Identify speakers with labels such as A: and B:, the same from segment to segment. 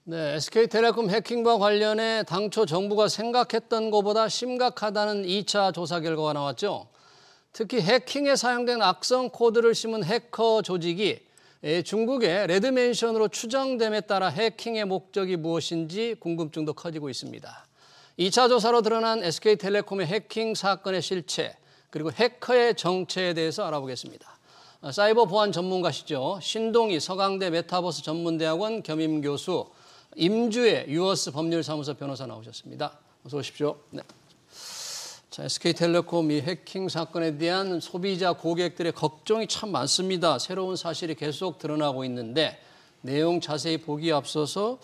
A: 네, SK텔레콤 해킹과 관련해 당초 정부가 생각했던 것보다 심각하다는 2차 조사 결과가 나왔죠. 특히 해킹에 사용된 악성 코드를 심은 해커 조직이 중국의 레드맨션으로 추정됨에 따라 해킹의 목적이 무엇인지 궁금증도 커지고 있습니다. 2차 조사로 드러난 SK텔레콤의 해킹 사건의 실체, 그리고 해커의 정체에 대해서 알아보겠습니다. 사이버 보안 전문가시죠. 신동희 서강대 메타버스 전문대학원 겸임교수, 임주혜 유어스 법률사무소 변호사 나오셨습니다. 어서 오십시오. 네. 자, SK텔레콤 이 해킹 사건에 대한 소비자 고객들의 걱정이 참 많습니다. 새로운 사실이 계속 드러나고 있는데 내용 자세히 보기에 앞서서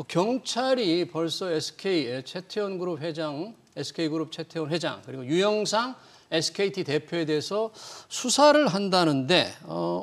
A: 경찰이 벌써 SK 최태원 그룹 회장, SK그룹 최태원 회장, 그리고 유영상 SKT 대표에 대해서 수사를 한다는데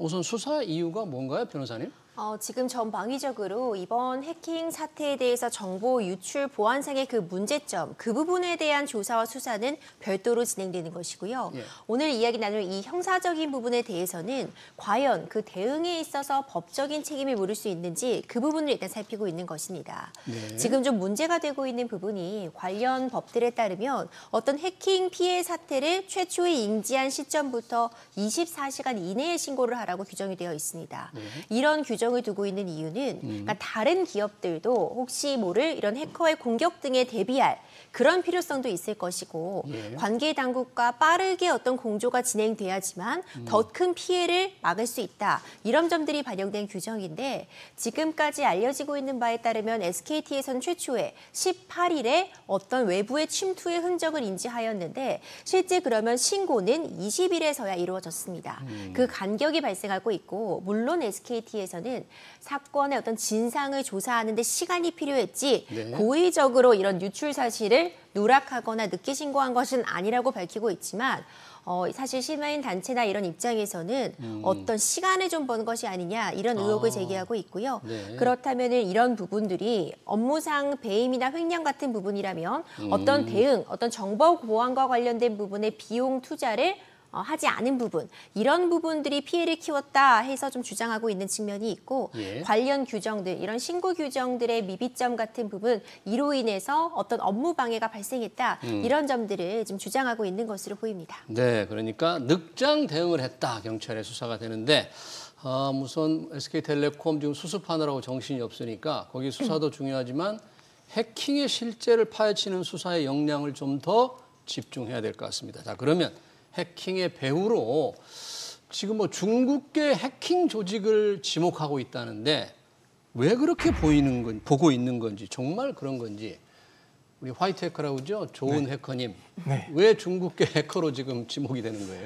A: 우선 수사 이유가 뭔가요, 변호사님?
B: 지금 전방위적으로 이번 해킹 사태에 대해서 정보 유출 보안상의 그 문제점, 그 부분에 대한 조사와 수사는 별도로 진행되는 것이고요. 예. 오늘 이야기 나눌 이 형사적인 부분에 대해서는 과연 그 대응에 있어서 법적인 책임을 물을 수 있는지 그 부분을 일단 살피고 있는 것입니다. 네. 지금 좀 문제가 되고 있는 부분이 관련 법들에 따르면 어떤 해킹 피해 사태를 최초에 인지한 시점부터 24시간 이내에 신고를 하라고 규정이 되어 있습니다. 네. 이런 규정을 두고 있는 이유는 그러니까 다른 기업들도 혹시 모를 이런 해커의 공격 등에 대비할 그런 필요성도 있을 것이고 예. 관계 당국과 빠르게 어떤 공조가 진행돼야지만 더 큰 피해를 막을 수 있다. 이런 점들이 반영된 규정인데 지금까지 알려지고 있는 바에 따르면 SKT에서는 최초에 18일에 어떤 외부의 침투의 흔적을 인지하였는데 실제 그러면 신고는 20일에서야 이루어졌습니다. 그 간격이 발생하고 있고 물론 SKT에서는 사건의 어떤 진상을 조사하는 데 시간이 필요했지 네. 고의적으로 이런 유출 사실을 누락하거나 늦게 신고한 것은 아니라고 밝히고 있지만 사실 시민 단체나 이런 입장에서는 어떤 시간을 좀 번 것이 아니냐 이런 의혹을 제기하고 있고요. 네. 그렇다면 이런 부분들이 업무상 배임이나 횡령 같은 부분이라면 어떤 대응, 어떤 정보 보안과 관련된 부분의 비용 투자를 하지 않은 부분, 이런 부분들이 피해를 키웠다 해서 좀 주장하고 있는 측면이 있고 예. 관련 규정들, 이런 신고 규정들의 미비점 같은 부분, 이로 인해서 어떤 업무 방해가 발생했다. 이런 점들을 좀 주장하고 있는 것으로 보입니다.
A: 네, 그러니까 늑장 대응을 했다. 경찰의 수사가 되는데 우선 SK텔레콤 지금 수습하느라고 정신이 없으니까 거기 수사도 중요하지만 해킹의 실제를 파헤치는 수사의 역량을 좀 더 집중해야 될 것 같습니다. 자, 그러면 해킹의 배후로 지금 중국계 해킹 조직을 지목하고 있다는데 왜 그렇게 보고 있는 건지 정말 그런 건지 우리 화이트 해커라고 그러죠? 좋은 네. 해커님. 네. 왜 중국계 해커로 지금 지목이 되는 거예요?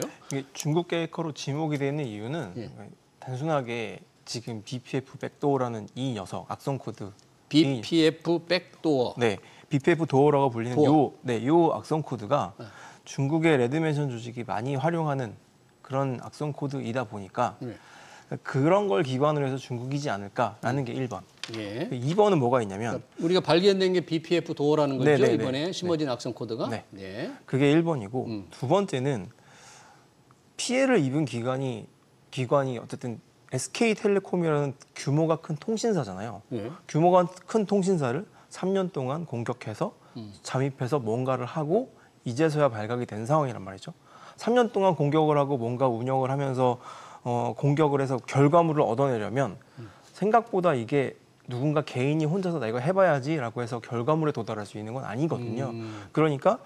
C: 중국계 해커로 지목이 되는 이유는 예. 단순하게 지금 BPF 백도어라는 이 녀석 악성 코드
A: BPF 백도어.
C: 네. BPF 도어라고 불리는 요 악성 코드가 네. 중국의 레드맨션 조직이 많이 활용하는 그런 악성 코드이다 보니까 그런 걸 기반으로 해서 중국이지 않을까라는 게 1번. 예. 2번은 뭐가 있냐면
A: 그러니까 우리가 발견된 게 BPF 도어라는 거죠? 네네네. 이번에 심어진 악성 코드가?
C: 네. 네. 그게 1번이고 두 번째는 피해를 입은 기관이 어쨌든 SK텔레콤이라는 규모가 큰 통신사잖아요. 규모가 큰 통신사를 3년 동안 공격해서 잠입해서 뭔가를 하고 이제서야 발각이 된 상황이란 말이죠. 3년 동안 공격을 하고 뭔가 운영을 하면서 공격을 해서 결과물을 얻어내려면 생각보다 이게 누군가 개인이 혼자서 나 이거 해봐야지라고 해서 결과물에 도달할 수 있는 건 아니거든요. 그러니까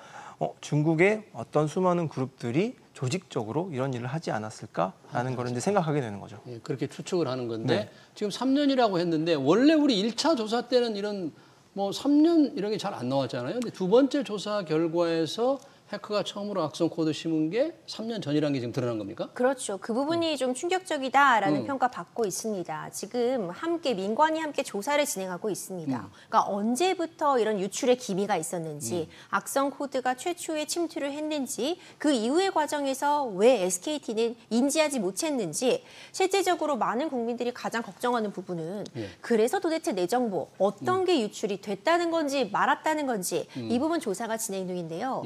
C: 중국의 어떤 수많은 그룹들이 조직적으로 이런 일을 하지 않았을까라는 걸 이제 생각하게 되는 거죠.
A: 예, 그렇게 추측을 하는 건데 네. 지금 3년이라고 했는데 원래 우리 1차 조사 때는 이런 3년 이런 게 잘 안 나왔잖아요. 근데 두 번째 조사 결과에서 해커가 처음으로 악성 코드 심은 게 3년 전이라는 게 지금 드러난 겁니까?
B: 그렇죠. 그 부분이 좀 충격적이다라는 평가 받고 있습니다. 지금 민관이 함께 조사를 진행하고 있습니다. 그러니까 언제부터 이런 유출의 기미가 있었는지, 악성 코드가 최초에 침투를 했는지, 그 이후의 과정에서 왜 SKT는 인지하지 못했는지, 실제적으로 많은 국민들이 가장 걱정하는 부분은 그래서 도대체 내 정보 어떤 게 유출이 됐다는 건지 말았다는 건지 이 부분 조사가 진행 중인데요.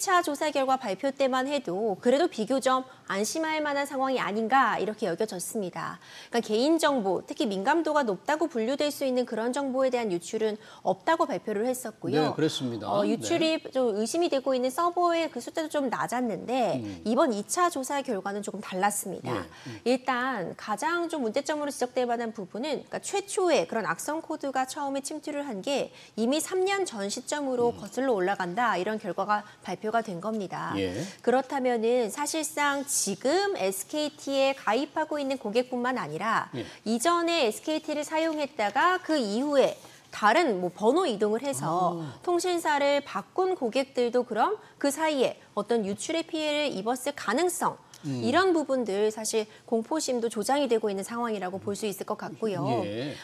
B: 1차 조사 결과 발표 때만 해도 그래도 비교적 안심할 만한 상황이 아닌가 이렇게 여겨졌습니다. 그러니까 개인정보, 특히 민감도가 높다고 분류될 수 있는 그런 정보에 대한 유출은 없다고 발표를 했었고요.
A: 네, 그렇습니다.
B: 유출이 좀 의심이 되고 있는 서버의 그 숫자도 좀 낮았는데 이번 2차 조사 결과는 조금 달랐습니다. 일단 가장 좀 문제점으로 지적될 만한 부분은 그러니까 최초의 그런 악성 코드가 처음에 침투를 한 게 이미 3년 전 시점으로 거슬러 올라간다 이런 결과가 발표가 된 겁니다. 그렇다면은 사실상 지금 SKT에 가입하고 있는 고객뿐만 아니라 이전에 SKT를 사용했다가 그 이후에 다른 뭐 번호 이동을 해서 통신사를 바꾼 고객들도 그럼 그 사이에 어떤 유출의 피해를 입었을 가능성 이런 부분들 사실 공포심도 조장이 되고 있는 상황이라고 볼 수 있을 것 같고요.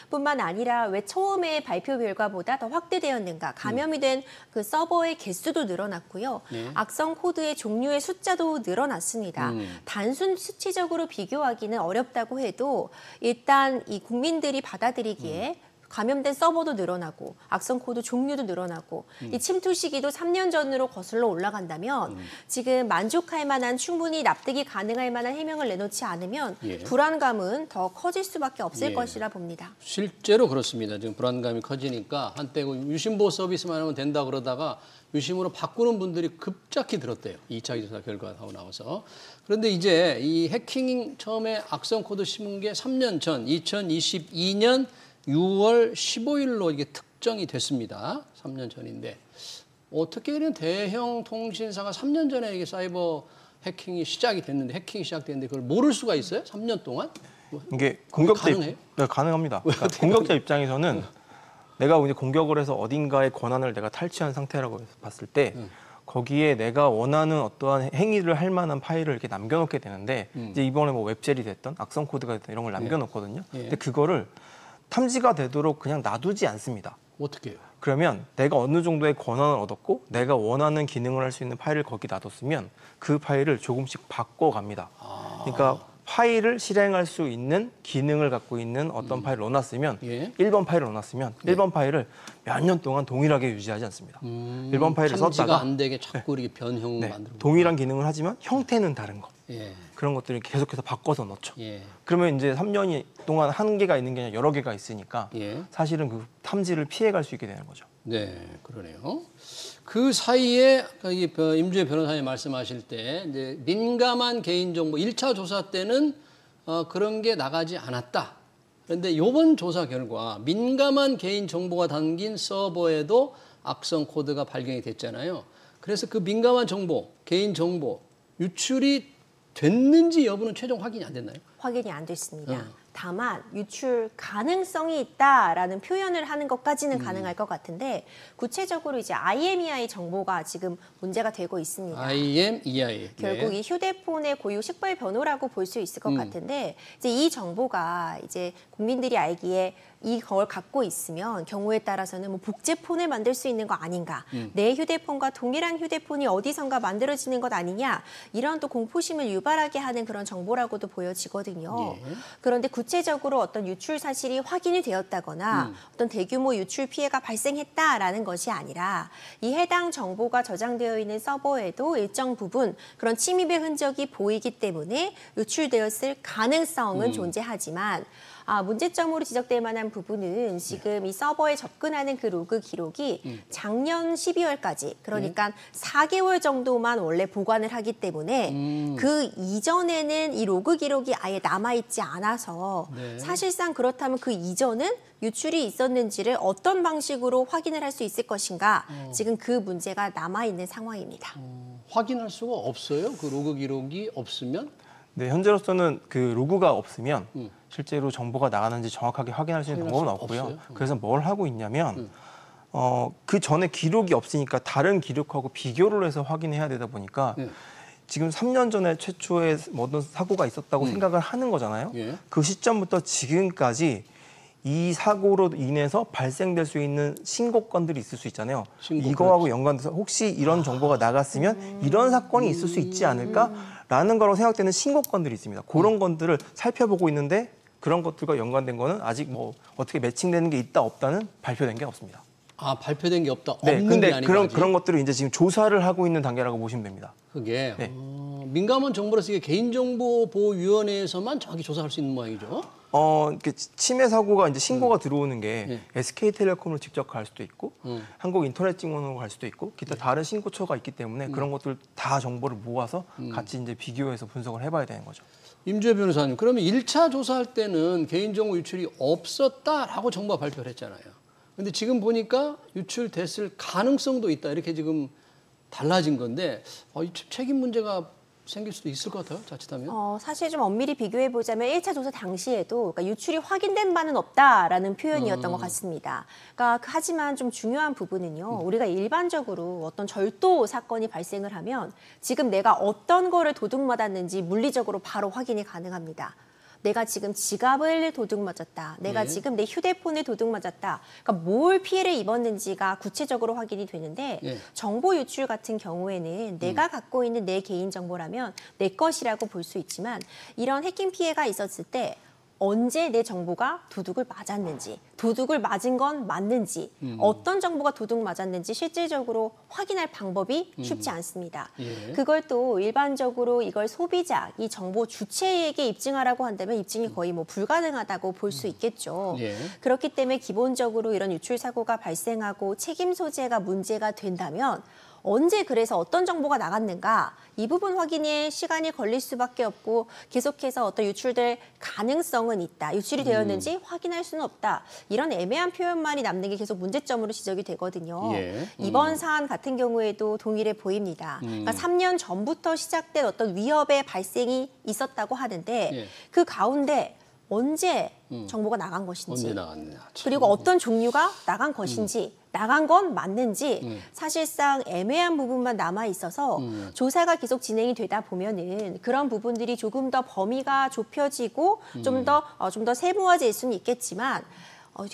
B: 뿐만 아니라 왜 처음에 발표 결과보다 더 확대되었는가. 감염이 된 그 서버의 개수도 늘어났고요. 악성 코드의 종류의 숫자도 늘어났습니다. 단순 수치적으로 비교하기는 어렵다고 해도 일단 이 국민들이 받아들이기에 감염된 서버도 늘어나고 악성 코드 종류도 늘어나고 이 침투 시기도 3년 전으로 거슬러 올라간다면 지금 만족할 만한 충분히 납득이 가능할 만한 해명을 내놓지 않으면 불안감은 더 커질 수밖에 없을 것이라 봅니다.
A: 실제로 그렇습니다. 지금 불안감이 커지니까 한때 유심보호 서비스만 하면 된다 그러다가 유심으로 바꾸는 분들이 급작히 늘었대요. 2차 조사 결과가 나와서. 그런데 이제 이 해킹 처음에 악성 코드 심은 게 3년 전 2022년 6월 15일로 이게 특정이 됐습니다. 3년 전인데 어떻게 이런 대형 통신사가 3년 전에 이게 사이버 해킹이 시작이 됐는데 해킹이 시작됐는데 그걸 모를 수가 있어요? 3년 동안?
C: 이게 공격자
A: 가능해요?
C: 네, 가능합니다. 그러니까 공격자 입장에서는 내가 이제 공격을 해서 어딘가의 권한을 내가 탈취한 상태라고 봤을 때 거기에 내가 원하는 어떠한 행위를 할 만한 파일을 이렇게 남겨놓게 되는데 이제 이번에 뭐 웹젤이 됐던 악성 코드가 됐던 이런 걸 남겨놓거든요. 근데 그거를 탐지가 되도록 그냥 놔두지 않습니다.
A: 어떻게 해요?
C: 그러면 내가 어느 정도의 권한을 얻었고 내가 원하는 기능을 할 수 있는 파일을 거기 놔뒀으면 그 파일을 조금씩 바꿔갑니다. 그러니까 파일을 실행할 수 있는 기능을 갖고 있는 어떤 파일을 넣어놨으면 1번 파일을 넣어놨으면 1번 파일을 몇 년 동안 동일하게 유지하지 않습니다. 1번 파일을
A: 탐지가
C: 썼다가
A: 안 되게 자꾸 이렇게 변형 만들고
C: 동일한 기능을 하지만 형태는 다른 거.
A: 예.
C: 그런 것들을 계속해서 바꿔서 넣죠.
A: 예.
C: 그러면 이제 3년 동안 한 개가 있는 게 아니라 여러 개가 있으니까 사실은 그 탐지를 피해갈 수 있게 되는 거죠.
A: 네, 그러네요. 그 사이에 임주혜 변호사님 말씀하실 때 이제 민감한 개인정보 1차 조사 때는 그런 게 나가지 않았다. 그런데 이번 조사 결과 민감한 개인정보가 담긴 서버에도 악성 코드가 발견이 됐잖아요. 그래서 그 민감한 정보, 개인정보 유출이 됐는지 여부는 최종 확인이 안 됐나요?
B: 확인이 안 됐습니다. 다만 유출 가능성이 있다라는 표현을 하는 것까지는 가능할 것 같은데 구체적으로 이제 IMEI 정보가 지금 문제가 되고 있습니다.
A: IMEI.
B: 결국 이 휴대폰의 고유 식별 번호라고 볼 수 있을 것 같은데 이제 이 정보가 이제 국민들이 알기에 이걸 갖고 있으면 경우에 따라서는 뭐 복제폰을 만들 수 있는 거 아닌가, 내 휴대폰과 동일한 휴대폰이 어디선가 만들어지는 것 아니냐 이런 또 공포심을 유발하게 하는 그런 정보라고도 보여지거든요. 그런데 구체적으로 어떤 유출 사실이 확인이 되었다거나 어떤 대규모 유출 피해가 발생했다라는 것이 아니라 이 해당 정보가 저장되어 있는 서버에도 일정 부분 그런 침입의 흔적이 보이기 때문에 유출되었을 가능성은 존재하지만 문제점으로 지적될 만한 부분은 지금 이 서버에 접근하는 그 로그 기록이 작년 12월까지 그러니까 4개월 정도만 원래 보관을 하기 때문에 그 이전에는 이 로그 기록이 아예 남아있지 않아서 사실상 그렇다면 그 이전은 유출이 있었는지를 어떤 방식으로 확인을 할 수 있을 것인가 지금 그 문제가 남아있는 상황입니다.
A: 확인할 수가 없어요? 그 로그 기록이 없으면?
C: 네, 현재로서는 그 로그가 없으면 실제로 정보가 나가는지 정확하게 확인할 수 있는 방법은 없고요. 그래서 뭘 하고 있냐면 그 전에 기록이 없으니까 다른 기록하고 비교를 해서 확인해야 되다 보니까 지금 3년 전에 최초의 모든 사고가 있었다고 생각을 하는 거잖아요. 그 시점부터 지금까지 이 사고로 인해서 발생될 수 있는 신고건들이 있을 수 있잖아요. 이거하고 연관돼서 혹시 이런 정보가 나갔으면 이런 사건이 있을 수 있지 않을까라는 거라고 생각되는 신고건들이 있습니다. 그런 것들을 살펴보고 있는데 그런 것들과 연관된 거는 아직 뭐 어떻게 매칭되는 게 있다 없다는 발표된 게 없습니다.
A: 아, 발표된 게 없다.
C: 네,
A: 없는
C: 근데
A: 게 아니고
C: 그런 것들을 이제 지금 조사를 하고 있는 단계라고 보시면 됩니다.
A: 그게
C: 네.
A: 민감한 정보라서 이게 개인정보보호위원회에서만 정확히 조사할 수 있는 모양이죠.
C: 이렇게 침해 사고가 이제 신고가 들어오는 게 SK텔레콤으로 직접 갈 수도 있고 한국인터넷증권으로 갈 수도 있고 기타 다른 신고처가 있기 때문에 그런 것들 다 정보를 모아서 같이 이제 비교해서 분석을 해봐야 되는 거죠.
A: 임주혜 변호사님, 그러면 1차 조사할 때는 개인정보 유출이 없었다라고 정부가 발표를 했잖아요. 근데 지금 보니까 유출됐을 가능성도 있다. 이렇게 지금 달라진 건데 이 책임 문제가 생길 수도 있을 것 같아요. 자칫하면.
B: 사실 좀 엄밀히 비교해 보자면 1차 조사 당시에도 그러니까 유출이 확인된 바는 없다라는 표현이었던 것 같습니다. 그러니까 하지만 좀 중요한 부분은요. 우리가 일반적으로 어떤 절도 사건이 발생을 하면 지금 내가 어떤 거를 도둑맞았는지 물리적으로 바로 확인이 가능합니다. 내가 지금 지갑을 도둑맞았다. 내가 지금 내 휴대폰을 도둑맞았다. 그러니까 뭘 피해를 입었는지가 구체적으로 확인이 되는데 정보 유출 같은 경우에는 내가 갖고 있는 내 개인정보라면 내 것이라고 볼 수 있지만 이런 해킹 피해가 있었을 때 언제 내 정보가 도둑을 맞았는지, 도둑을 맞은 건 맞는지, 어떤 정보가 도둑 맞았는지 실질적으로 확인할 방법이 쉽지 않습니다. 그걸 또 일반적으로 이걸 소비자, 이 정보 주체에게 입증하라고 한다면 입증이 거의 뭐 불가능하다고 볼 수 있겠죠. 그렇기 때문에 기본적으로 이런 유출 사고가 발생하고 책임 소재가 문제가 된다면 언제 그래서 어떤 정보가 나갔는가 이 부분 확인에 시간이 걸릴 수밖에 없고 계속해서 어떤 유출될 가능성은 있다. 유출이 되었는지 확인할 수는 없다. 이런 애매한 표현만이 남는 게 계속 문제점으로 지적이 되거든요. 이번 사안 같은 경우에도 동일해 보입니다. 그러니까 3년 전부터 시작된 어떤 위협의 발생이 있었다고 하는데 그 가운데 언제 정보가 나간 것인지
A: 언제 나갔느냐.
B: 그리고 어떤 종류가 나간 것인지 나간 건 맞는지 사실상 애매한 부분만 남아 있어서 조사가 계속 진행이 되다 보면은 그런 부분들이 조금 더 범위가 좁혀지고 좀 더 세무화될 수는 있겠지만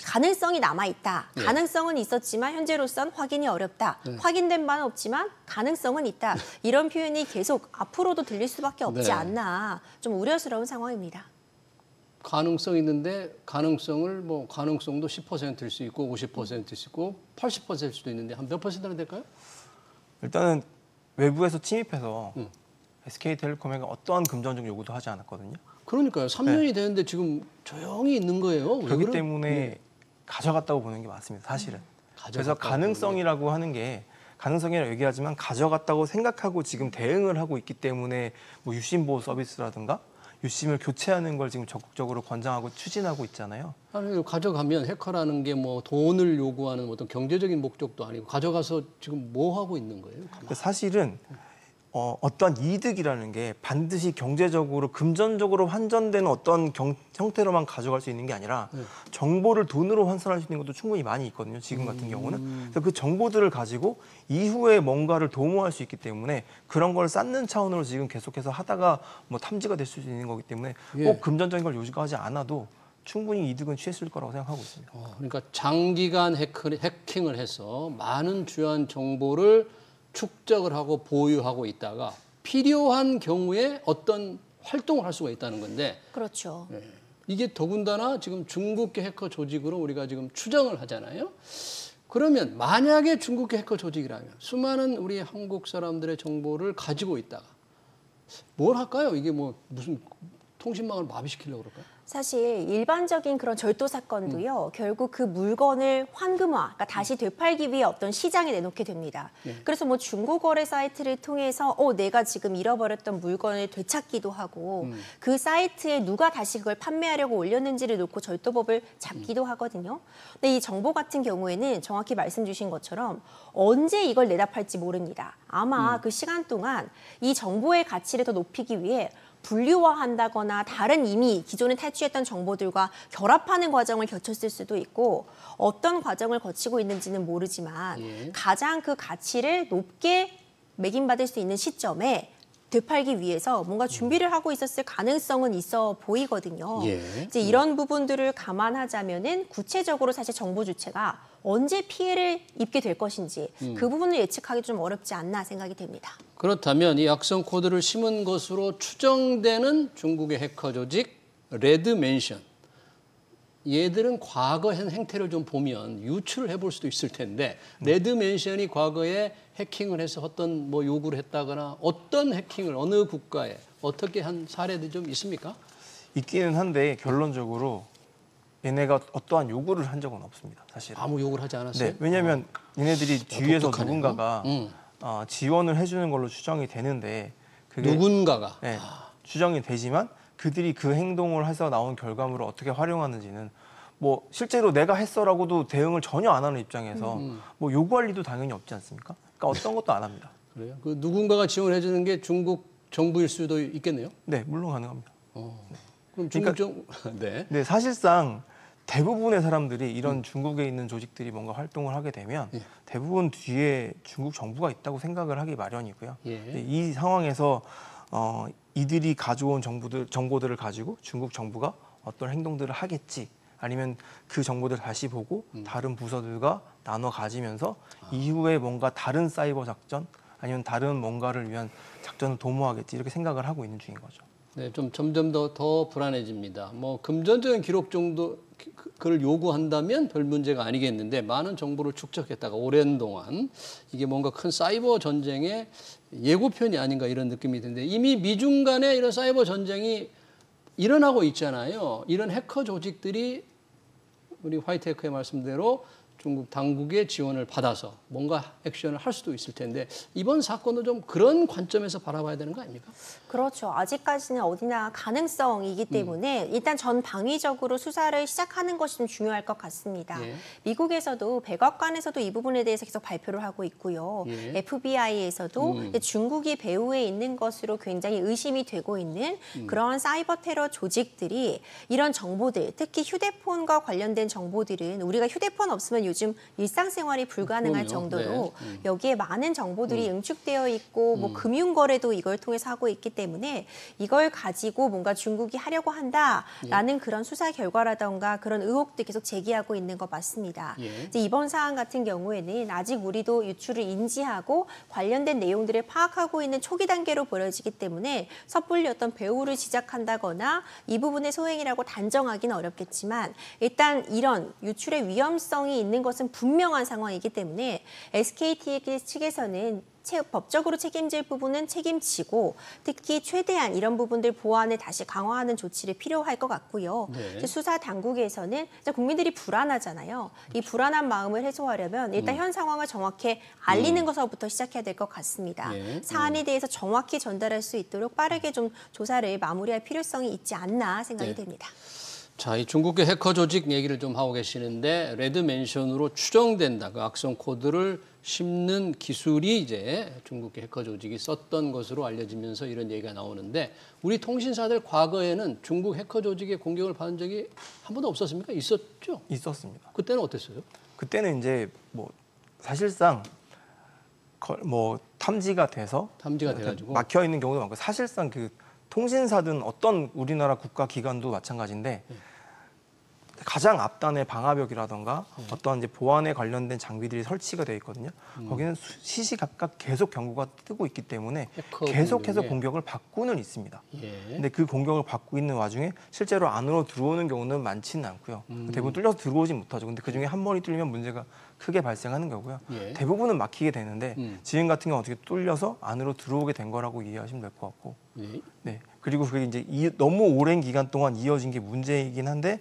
B: 가능성이 남아 있다. 가능성은 있었지만 현재로선 확인이 어렵다. 확인된 바는 없지만 가능성은 있다. 이런 표현이 계속 앞으로도 들릴 수밖에 없지 않나 좀 우려스러운 상황입니다.
A: 가능성이 있는데 가능성도 10%일 수 있고 50%일 수 있고 80%일 수도 있는데 한 몇 퍼센트나 될까요?
C: 일단은 외부에서 침입해서 SK텔레콤에게 어떠한 금전적 요구도 하지 않았거든요.
A: 그러니까요. 3년이 되는데 지금 조용히 있는 거예요.
C: 그렇기 때문에 가져갔다고 보는 게 맞습니다. 사실은. 그래서 가능성이라고 하는 게 가능성이라고 얘기하지만 가져갔다고 생각하고 지금 대응을 하고 있기 때문에 뭐 유심 보호 서비스라든가 유심을 교체하는 걸 지금 적극적으로 권장하고 추진하고 있잖아요.
A: 아니, 가져가면 해커라는 게 뭐 돈을 요구하는 어떤 경제적인 목적도 아니고 가져가서 지금 뭐 하고 있는 거예요?
C: 사실은 어떠한 이득이라는 게 반드시 경제적으로 금전적으로 환전되는 어떤 형태로만 가져갈 수 있는 게 아니라 정보를 돈으로 환산할 수 있는 것도 충분히 많이 있거든요. 지금 같은 경우는. 그래서 그 정보들을 가지고 이후에 뭔가를 도모할 수 있기 때문에 그런 걸 쌓는 차원으로 지금 계속해서 하다가 뭐 탐지가 될 수 있는 거기 때문에 꼭 금전적인 걸 요구하지 않아도 충분히 이득은 취했을 거라고 생각하고 있습니다.
A: 그러니까 장기간 해킹을 해서 많은 주요한 정보를 축적을 하고 보유하고 있다가 필요한 경우에 어떤 활동을 할 수가 있다는 건데.
B: 그렇죠.
A: 이게 더군다나 지금 중국계 해커 조직으로 우리가 지금 추정을 하잖아요. 그러면 만약에 중국계 해커 조직이라면 수많은 우리 한국 사람들의 정보를 가지고 있다가 뭘 할까요? 이게 뭐 무슨 통신망을 마비시키려고 그럴까요?
B: 사실 일반적인 그런 절도 사건도요. 결국 그 물건을 환금화, 그러니까 다시 되팔기 위해 어떤 시장에 내놓게 됩니다. 그래서 뭐 중고거래 사이트를 통해서 내가 지금 잃어버렸던 물건을 되찾기도 하고 그 사이트에 누가 다시 그걸 판매하려고 올렸는지를 놓고 절도법을 잡기도 하거든요. 근데 이 정보 같은 경우에는 정확히 말씀 주신 것처럼 언제 이걸 내다 팔지 모릅니다. 아마 그 시간 동안 이 정보의 가치를 더 높이기 위해 분류화한다거나 다른 이미 기존에 탈취했던 정보들과 결합하는 과정을 거쳤을 수도 있고 어떤 과정을 거치고 있는지는 모르지만 가장 그 가치를 높게 매김받을 수 있는 시점에 되팔기 위해서 뭔가 준비를 하고 있었을 가능성은 있어 보이거든요. 이제 이런 부분들을 감안하자면은 구체적으로 사실 정보 주체가 언제 피해를 입게 될 것인지 그 부분을 예측하기 좀 어렵지 않나 생각이 됩니다.
A: 그렇다면 이 악성 코드를 심은 것으로 추정되는 중국의 해커 조직 레드맨션 얘들은 과거 행태를 좀 보면 유추를 해볼 수도 있을 텐데 레드맨션이 과거에 해킹을 해서 어떤 뭐 요구를 했다거나 어떤 해킹을 어느 국가에 어떻게 한 사례들이 좀 있습니까?
C: 있기는 한데 결론적으로 얘네가 어떠한 요구를 한 적은 없습니다. 사실.
A: 아무 요구를 하지 않았어요?
C: 네, 왜냐하면 얘네들이 뒤에서
A: 독특하네요.
C: 누군가가 지원을 해주는 걸로 추정이 되는데 그게
A: 누군가가
C: 네, 추정이 되지만 그들이 그 행동을 해서 나온 결과물을 어떻게 활용하는지는 뭐 실제로 내가 했어라고도 대응을 전혀 안 하는 입장에서 뭐 요구할 리도 당연히 없지 않습니까? 그러니까 어떤 것도 안 합니다.
A: 그래요? 그 누군가가 지원해 주는 게 중국 정부일 수도 있겠네요.
C: 네, 물론 가능합니다.
A: 그럼 중국 네.
C: 네, 사실상 대부분의 사람들이 이런 중국에 있는 조직들이 뭔가 활동을 하게 되면 대부분 뒤에 중국 정부가 있다고 생각을 하기 마련이고요.
A: 예.
C: 이 상황에서 이들이 가져온 정보들을 가지고 중국 정부가 어떤 행동들을 하겠지 아니면 그 정보들을 다시 보고 다른 부서들과 나눠 가지면서 이후에 뭔가 다른 사이버 작전 아니면 다른 뭔가를 위한 작전을 도모하겠지 이렇게 생각을 하고 있는 중인 거죠.
A: 네, 좀 점점 더 불안해집니다. 뭐 금전적인 기록 정도 그걸 요구한다면 별 문제가 아니겠는데 많은 정보를 축적했다가 오랜 동안 이게 뭔가 큰 사이버 전쟁의 예고편이 아닌가 이런 느낌이 드는데 이미 미중 간에 이런 사이버 전쟁이 일어나고 있잖아요. 이런 해커 조직들이 우리 화이트 해커의 말씀대로 중국 당국의 지원을 받아서 뭔가 액션을 할 수도 있을 텐데 이번 사건도 좀 그런 관점에서 바라봐야 되는 거 아닙니까?
B: 그렇죠. 아직까지는 어디나 가능성이기 때문에 일단 전 방위적으로 수사를 시작하는 것이 좀 중요할 것 같습니다.
A: 예.
B: 미국에서도 백악관에서도 이 부분에 대해서 계속 발표를 하고 있고요.
A: 예.
B: FBI에서도 중국이 배후에 있는 것으로 굉장히 의심이 되고 있는 그런 사이버 테러 조직들이 이런 정보들, 특히 휴대폰과 관련된 정보들은 우리가 휴대폰 없으면 요즘 일상생활이 불가능할
A: 그럼요.
B: 정도로
A: 네.
B: 여기에 많은 정보들이 응축되어 있고 뭐 금융거래도 이걸 통해서 하고 있기 때문에 이걸 가지고 뭔가 중국이 하려고 한다라는 그런 수사 결과라던가 그런 의혹도 계속 제기하고 있는 것 맞습니다. 이제 이번 사안 같은 경우에는 아직 우리도 유출을 인지하고 관련된 내용들을 파악하고 있는 초기 단계로 보여지기 때문에 섣불리 어떤 배후를 지적한다거나 이 부분의 소행이라고 단정하기는 어렵겠지만 일단 이런 유출의 위험성이 있는 것은 분명한 상황이기 때문에 SKT 측에서는 법적으로 책임질 부분은 책임지고 특히 최대한 이런 부분들 보완을 다시 강화하는 조치를 필요할 것 같고요.
A: 네.
B: 수사 당국에서는 국민들이 불안하잖아요. 이 불안한 마음을 해소하려면 일단 현 상황을 정확히 알리는 것부터 시작해야 될 것 같습니다.
A: 예.
B: 사안에 대해서 정확히 전달할 수 있도록 빠르게 좀 조사를 마무리할 필요성이 있지 않나 생각이 됩니다.
A: 자, 이 중국의 해커 조직 얘기를 좀 하고 계시는데 레드맨션으로 추정된다. 그 악성 코드를 심는 기술이 이제 중국의 해커 조직이 썼던 것으로 알려지면서 이런 얘기가 나오는데 우리 통신사들 과거에는 중국 해커 조직의 공격을 받은 적이 한 번도 없었습니까? 있었죠?
C: 있었습니다.
A: 그때는 어땠어요?
C: 그때는 이제 뭐 사실상 뭐 탐지가 돼가지고 막혀 있는 경우도 많고 사실상 그 통신사든 어떤 우리나라 국가 기관도 마찬가지인데 가장 앞단에 방화벽이라던가 어떤 이제 보안에 관련된 장비들이 설치가 되어 있거든요. 거기는 시시각각 계속 경고가 뜨고 있기 때문에 계속해서 공격을 받고는 있습니다. 근데 그 공격을 받고 있는 와중에 실제로 안으로 들어오는 경우는 많지는 않고요. 대부분 뚫려서 들어오지 못하죠. 근데 그중에 한 번이 뚫리면 문제가 크게 발생하는 거고요. 대부분은 막히게 되는데 지금 같은 경우 어떻게 뚫려서 안으로 들어오게 된 거라고 이해하시면 될 것 같고. 네. 그리고 그게 이제 너무 오랜 기간 동안 이어진 게 문제이긴 한데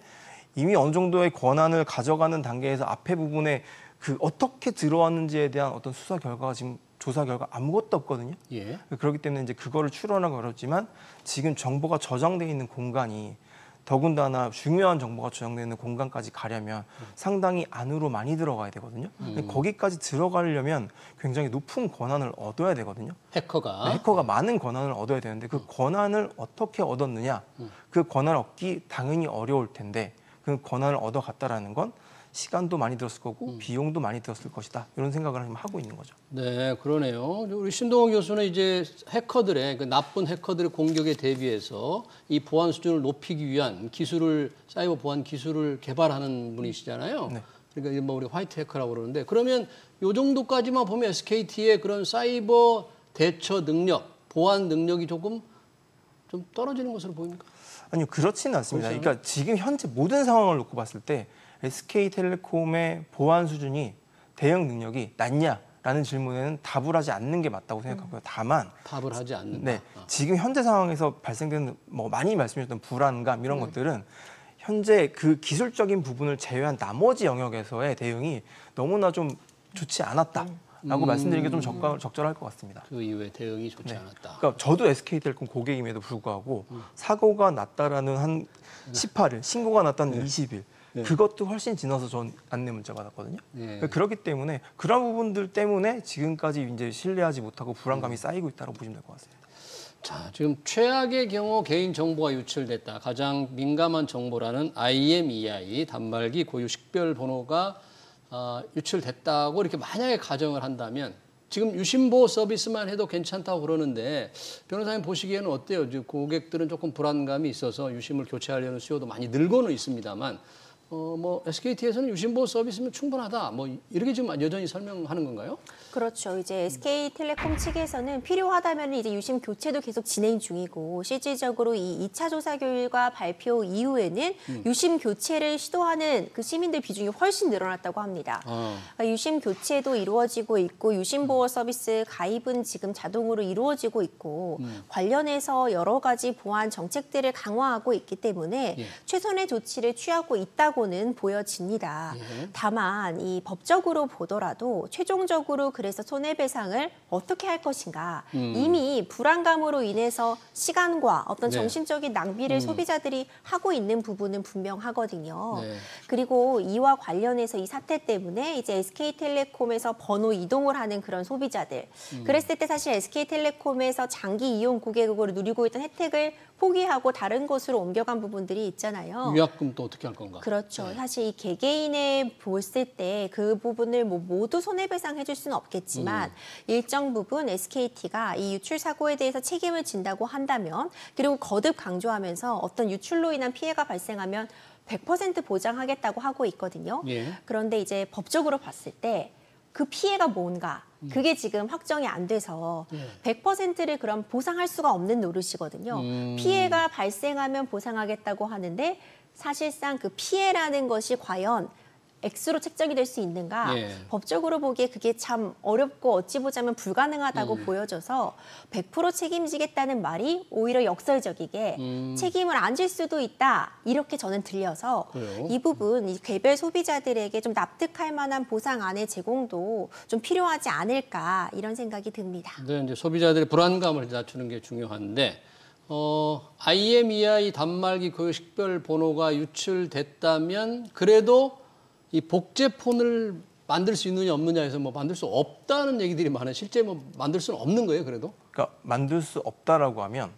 C: 이미 어느 정도의 권한을 가져가는 단계에서 앞에 부분에 그 어떻게 들어왔는지에 대한 어떤 수사 결과가 지금 조사 결과 아무것도 없거든요. 그렇기 때문에 이제 그거를 추론하기 어렵지만 지금 정보가 저장돼 있는 공간이 더군다나 중요한 정보가 저장되어 있는 공간까지 가려면 상당히 안으로 많이 들어가야 되거든요. 거기까지 들어가려면 굉장히 높은 권한을 얻어야 되거든요.
A: 해커가.
C: 해커가 많은 권한을 얻어야 되는데 그 권한을 어떻게 얻었느냐. 그 권한을 얻기 당연히 어려울 텐데 그 권한을 얻어갔다라는 건 시간도 많이 들었을 거고 비용도 많이 들었을 것이다. 이런 생각을 하고 있는 거죠.
A: 네, 그러네요. 우리 신동호 교수는 이제 해커들의 그 나쁜 해커들의 공격에 대비해서 이 보안 수준을 높이기 위한 기술을 사이버 보안 기술을 개발하는 분이시잖아요.
C: 네.
A: 그러니까 뭐 우리 화이트 해커라고 그러는데 그러면 요 정도까지만 보면 SKT의 그런 사이버 대처 능력, 보안 능력이 조금 좀 떨어지는 것으로 보입니까?
C: 아니요, 그렇지는 않습니다. 그러니까 지금 현재 모든 상황을 놓고 봤을 때 SK텔레콤의 보안 수준이 대응 능력이 낮냐라는 질문에는 답을 하지 않는 게 맞다고 생각하고요. 다만
A: 답을 하지 않는다.
C: 네, 지금 현재 상황에서 발생되는 뭐 많이 말씀하셨던 불안감 이런 것들은 현재 그 기술적인 부분을 제외한 나머지 영역에서의 대응이 너무나 좀 좋지 않았다라고 말씀드리기 좀 적절할 것 같습니다.
A: 그 이후에 대응이 좋지 않았다.
C: 그러니까 저도 SK텔레콤 고객임에도 불구하고 사고가 났다라는 한 18일, 신고가 났다는 20일 그것도 훨씬 지나서 전 안내 문자 받았거든요. 그러니까 그렇기 때문에 그런 부분들 때문에 지금까지 이제 신뢰하지 못하고 불안감이 쌓이고 있다고 보시면 될 것 같습니다.
A: 자, 지금 최악의 경우 개인 정보가 유출됐다. 가장 민감한 정보라는 IMEI 단말기 고유 식별 번호가 유출됐다고 이렇게 만약에 가정을 한다면 지금 유심보호 서비스만 해도 괜찮다고 그러는데 변호사님 보시기에는 어때요? 지금 고객들은 조금 불안감이 있어서 유심을 교체하려는 수요도 많이 늘고는 있습니다만 뭐 SKT에서는 유심보호 서비스면 충분하다. 뭐 이렇게 지금 여전히 설명하는 건가요?
B: 그렇죠. 이제 SK텔레콤 측에서는 필요하다면 이제 유심 교체도 계속 진행 중이고 실질적으로 이 2차 조사 결과 발표 이후에는 유심 교체를 시도하는 그 시민들 비중이 훨씬 늘어났다고 합니다. 그러니까 유심 교체도 이루어지고 있고 유심 보호 서비스 가입은 지금 자동으로 이루어지고 있고 관련해서 여러 가지 보안 정책들을 강화하고 있기 때문에 최선의 조치를 취하고 있다고는 보여집니다. 다만 이 법적으로 보더라도 최종적으로 그래서 손해배상을 어떻게 할 것인가. 이미 불안감으로 인해서 시간과 어떤 정신적인 낭비를 소비자들이 하고 있는 부분은 분명하거든요. 그리고 이와 관련해서 이 사태 때문에 이제 SK텔레콤에서 번호 이동을 하는 그런 소비자들. 그랬을 때 사실 SK텔레콤에서 장기 이용 고객으로 누리고 있던 혜택을 포기하고 다른 곳으로 옮겨간 부분들이 있잖아요.
A: 위약금도 어떻게 할 건가?
B: 그렇죠. 사실 이 개개인에 봤을 때 그 부분을 뭐 모두 손해배상해 줄 수는 없겠지만 일정 부분 SKT가 이 유출 사고에 대해서 책임을 진다고 한다면 그리고 거듭 강조하면서 어떤 유출로 인한 피해가 발생하면 100% 보장하겠다고 하고 있거든요. 그런데 이제 법적으로 봤을 때 그 피해가 뭔가 그게 지금 확정이 안 돼서 100%를 그럼 보상할 수가 없는 노릇이거든요. 피해가 발생하면 보상하겠다고 하는데 사실상 그 피해라는 것이 과연 액수로 책정이 될 수 있는가 법적으로 보기에 그게 참 어렵고 어찌 보자면 불가능하다고 보여져서 100% 책임지겠다는 말이 오히려 역설적이게 책임을 안 질 수도 있다 이렇게 저는 들려서 이 부분 이 개별 소비자들에게 좀 납득할 만한 보상안의 제공도 좀 필요하지 않을까 이런 생각이 듭니다.
A: 네, 이제 소비자들의 불안감을 낮추는 게 중요한데 IMEI 단말기 고유 식별 번호가 유출됐다면 그래도 이 복제폰을 만들 수 있느냐 없느냐 해서 뭐 만들 수 없다는 얘기들이 많아요. 실제 뭐 만들 수는 없는 거예요, 그래도?
C: 그러니까 만들 수 없다라고 하면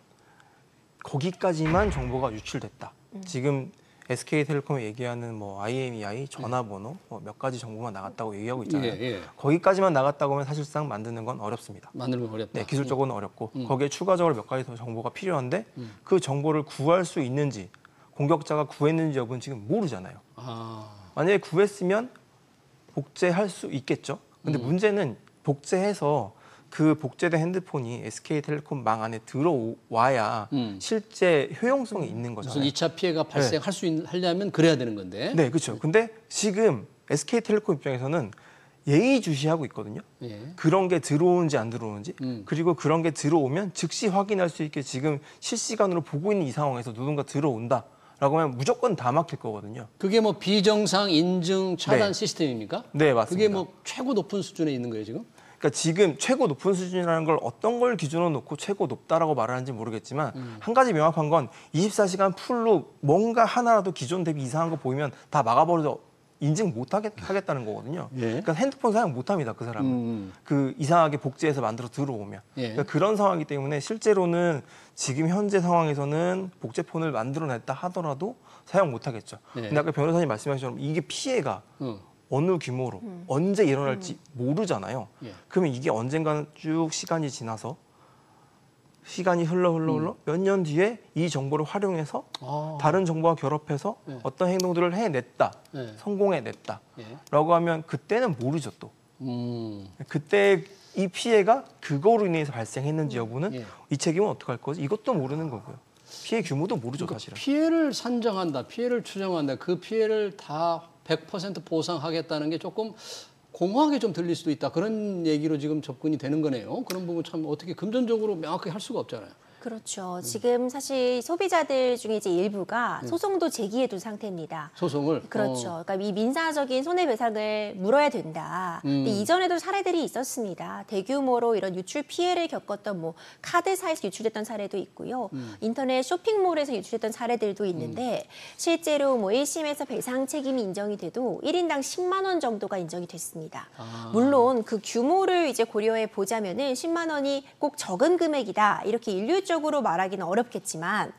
C: 거기까지만 정보가 유출됐다. 지금 SK텔레콤이 얘기하는 뭐 IMEI 전화번호 뭐 몇 가지 정보만 나갔다고 얘기하고 있잖아요. 거기까지만 나갔다고 하면 사실상 만드는 건 어렵습니다.
A: 만드는 건 어렵다.
C: 네, 기술적으로는 어렵고 거기에 추가적으로 몇 가지 더 정보가 필요한데 그 정보를 구할 수 있는지 공격자가 구했는지 여부는 지금 모르잖아요. 만약에 구했으면 복제할 수 있겠죠. 근데 문제는 복제해서 그 복제된 핸드폰이 SK텔레콤 망 안에 들어와야 실제 효용성이 있는 거잖아요.
A: 무슨 2차 피해가 발생할 하려면 그래야 되는 건데.
C: 네, 그렇죠. 근데 지금 SK텔레콤 입장에서는 예의주시하고 있거든요. 그런 게 들어오는지 안 들어오는지 그리고 그런 게 들어오면 즉시 확인할 수 있게 지금 실시간으로 보고 있는 이 상황에서 누군가 들어온다. 라고 하면 무조건 다 막힐 거거든요.
A: 그게 뭐 비정상 인증 차단 시스템입니까?
C: 네, 맞습니다.
A: 그게 뭐 최고 높은 수준에 있는 거예요, 지금?
C: 그러니까 지금 최고 높은 수준이라는 걸 어떤 걸 기준으로 놓고 최고 높다라고 말하는지 모르겠지만 한 가지 명확한 건 24시간 풀로 뭔가 하나라도 기존 대비 이상한 거 보이면 다 막아버려서 인증 못 하겠다는 거거든요. 그러니까 핸드폰 사용 못 합니다, 그 사람은. 그 이상하게 복제해서 만들어 들어오면. 그러니까 그런 상황이기 때문에 실제로는 지금 현재 상황에서는 복제폰을 만들어냈다 하더라도 사용 못 하겠죠. 근데 아까 변호사님 말씀하신 것처럼 이게 피해가 어느 규모로 언제 일어날지 모르잖아요. 그러면 이게 언젠가는 쭉 시간이 지나서 시간이 흘러 몇 년 뒤에 이 정보를 활용해서 다른 정보와 결합해서 어떤 행동들을 해냈다, 성공해냈다 라고 하면 그때는 모르죠 또. 그때 이 피해가 그거로 인해서 발생했는지 여부는 이 책임은 어떻게 할 거지? 이것도 모르는 거고요. 피해 규모도 모르죠,
A: 그러니까
C: 사실은.
A: 피해를 산정한다, 피해를 추정한다, 그 피해를 다 100% 보상하겠다는 게 조금 공허하게 좀 들릴 수도 있다. 그런 얘기로 지금 접근이 되는 거네요. 그런 부분 참 어떻게 금전적으로 명확하게 할 수가 없잖아요.
B: 그렇죠. 지금 사실 소비자들 중에 이제 일부가 소송도 제기해둔 상태입니다.
A: 소송을.
B: 그렇죠. 그러니까 이 민사적인 손해배상을 물어야 된다. 근데 이전에도 사례들이 있었습니다. 대규모로 이런 유출 피해를 겪었던 뭐 카드사에서 유출됐던 사례도 있고요. 인터넷 쇼핑몰에서 유출됐던 사례들도 있는데 실제로 뭐 1심에서 배상 책임이 인정이 돼도 1인당 10만 원 정도가 인정이 됐습니다. 물론 그 규모를 이제 고려해 보자면은 10만 원이 꼭 적은 금액이다. 이렇게 일률적으로 말하기는 어렵겠지만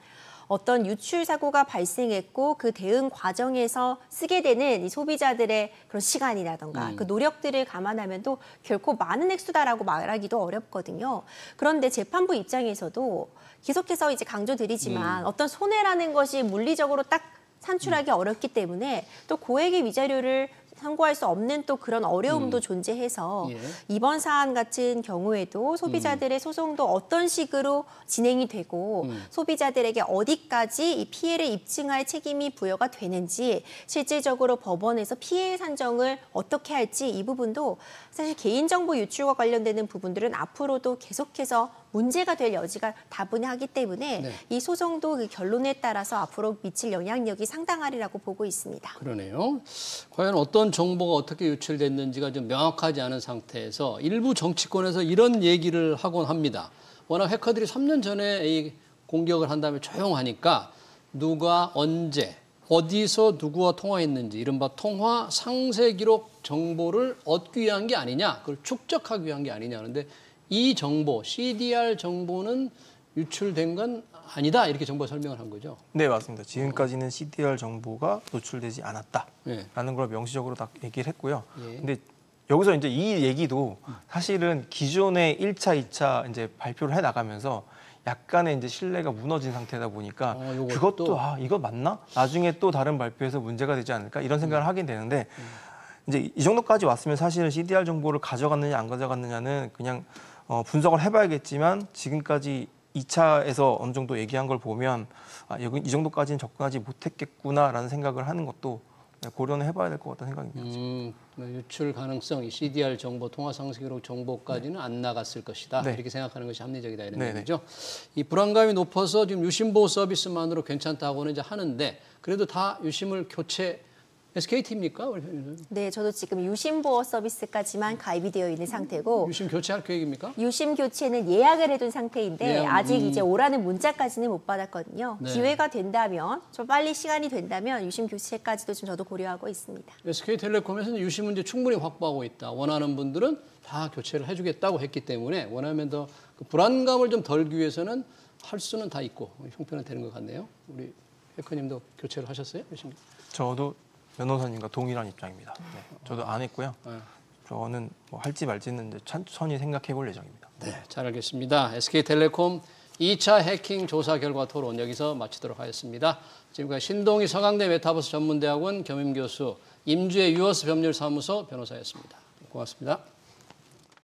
B: 어떤 유출 사고가 발생했고 그 대응 과정에서 쓰게 되는 이 소비자들의 그런 시간이라던가 그 노력들을 감안하면 또 결코 많은 액수다라고 말하기도 어렵거든요. 그런데 재판부 입장에서도 계속해서 이제 강조드리지만 어떤 손해라는 것이 물리적으로 딱 산출하기 어렵기 때문에 또 고액의 위자료를 선고할 수 없는 또 그런 어려움도 존재해서
A: 예.
B: 이번 사안 같은 경우에도 소비자들의 소송도 어떤 식으로 진행이 되고 소비자들에게 어디까지 이 피해를 입증할 책임이 부여가 되는지 실질적으로 법원에서 피해 산정을 어떻게 할지 이 부분도 사실 개인정보 유출과 관련되는 부분들은 앞으로도 계속해서 문제가 될 여지가 다분하기 때문에
A: 네.
B: 이 소송도 그 결론에 따라서 앞으로 미칠 영향력이 상당하리라고 보고 있습니다.
A: 그러네요. 과연 어떤 정보가 어떻게 유출됐는지가 좀 명확하지 않은 상태에서 일부 정치권에서 이런 얘기를 하곤 합니다. 워낙 해커들이 3년 전에 이 공격을 한 다음에 조용하니까 누가 언제 어디서 누구와 통화했는지 이른바 통화 상세 기록 정보를 얻기 위한 게 아니냐, 그걸 축적하기 위한 게 아니냐 하는데 이 정보, CDR 정보는 유출된 건 아니다 이렇게 정부가 설명을 한 거죠.
C: 네, 맞습니다. 지금까지는 CDR 정보가 노출되지 않았다라는
A: 네.
C: 걸 명시적으로 딱 얘기를 했고요.
A: 예.
C: 근데 여기서 이제 이 얘기도 사실은 기존의 1차, 2차 이제 발표를 해 나가면서 약간의 이제 신뢰가 무너진 상태다 보니까 그것도 이거 맞나? 나중에 또 다른 발표에서 문제가 되지 않을까? 이런 생각을 하게 되는데 이제 이 정도까지 왔으면 사실은 CDR 정보를 가져갔느냐 안 가져갔느냐는 그냥 분석을 해봐야겠지만 지금까지 2차에서 어느 정도 얘기한 걸 보면 여기 이 정도까지는 접근하지 못했겠구나라는 생각을 하는 것도 고려는 해봐야 될 것 같다는 생각입니다.
A: 유출 가능성, 이 CDR 정보, 통화 상세 기록 정보까지는 안 나갔을 것이다.
C: 네.
A: 이렇게 생각하는 것이 합리적이다 이런
C: 네네.
A: 얘기죠. 이 불안감이 높아서 지금 유심 보호 서비스만으로 괜찮다고는 이제 하는데 그래도 다 유심을 교체 SKT입니까?
B: 네, 저도 지금 유심 보호 서비스까지만 가입이 되어 있는 상태고
A: 유심 교체할 계획입니까?
B: 유심 교체는 예약을 해둔 상태인데 아직 이제 오라는 문자까지는 못 받았거든요.
A: 네.
B: 기회가 된다면, 좀 빨리 시간이 된다면 유심 교체까지도 좀 저도 고려하고 있습니다.
A: SK텔레콤에서는 유심 문제 충분히 확보하고 있다. 원하는 분들은 다 교체를 해주겠다고 했기 때문에 원하면 더 그 불안감을 좀 덜기 위해서는 할 수는 다 있고 형편은 되는 것 같네요. 우리 해커님도 교체를 하셨어요? 유심?
C: 저도 변호사님과 동일한 입장입니다. 네, 저도 안 했고요. 저는 뭐 할지 말지는 이제 천천히 생각해 볼 예정입니다.
A: 네, 잘 알겠습니다. SK텔레콤 2차 해킹 조사 결과 토론 여기서 마치도록 하겠습니다. 지금까지 신동희 서강대 메타버스 전문대학원 겸임교수, 임주의 유어스 법률사무소 변호사였습니다. 고맙습니다.